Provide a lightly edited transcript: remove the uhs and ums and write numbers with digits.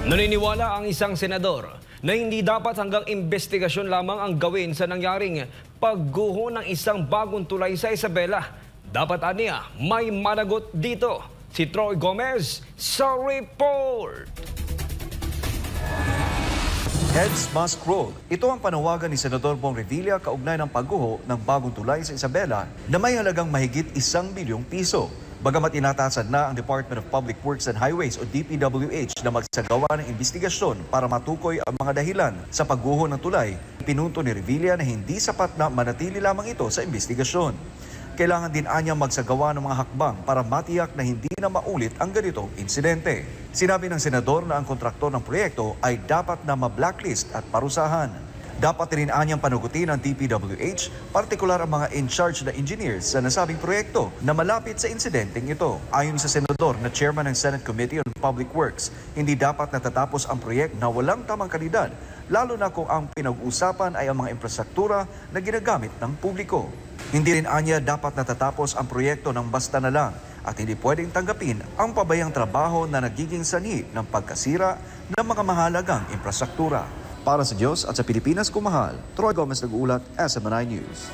Naniniwala ang isang senador na hindi dapat hanggang investigasyon lamang ang gawin sa nangyaring pagguho ng isang bagong tulay sa Isabela. Dapat aniya may managot dito. Si Troy Gomez sa report. Heads must roll. Ito ang panawagan ni Senador Bong Revilla kaugnay ng pagguho ng bagong tulay sa Isabela na may halagang mahigit 1 bilyong piso. Bagamat inatasan na ang Department of Public Works and Highways o DPWH na magsagawa ng investigasyon para matukoy ang mga dahilan sa pagguho ng tulay, pinunto ni Revilla na hindi sapat na manatili lamang ito sa investigasyon. Kailangan din anyang magsagawa ng mga hakbang para matiyak na hindi na maulit ang ganitong insidente. Sinabi ng senador na ang kontraktor ng proyekto ay dapat na ma-blacklist at parusahan. Dapat rin anyang panugutin ng DPWH, partikular ang mga in-charge na engineers sa nasabing proyekto na malapit sa insidenteng ito. Ayon sa senador na chairman ng Senate Committee on Public Works, hindi dapat natatapos ang proyekto na walang tamang kalidad, lalo na kung ang pinag-uusapan ay ang mga infrastruktura na ginagamit ng publiko. Hindi rin anya dapat natatapos ang proyekto ng basta na lang at hindi pwedeng tanggapin ang pabayang trabaho na nagiging sanhi ng pagkasira ng mga mahalagang infrastruktura. Para sa Diyos at sa Pilipinas kumahal, Troy Gomez nag-uulat, SMNI News.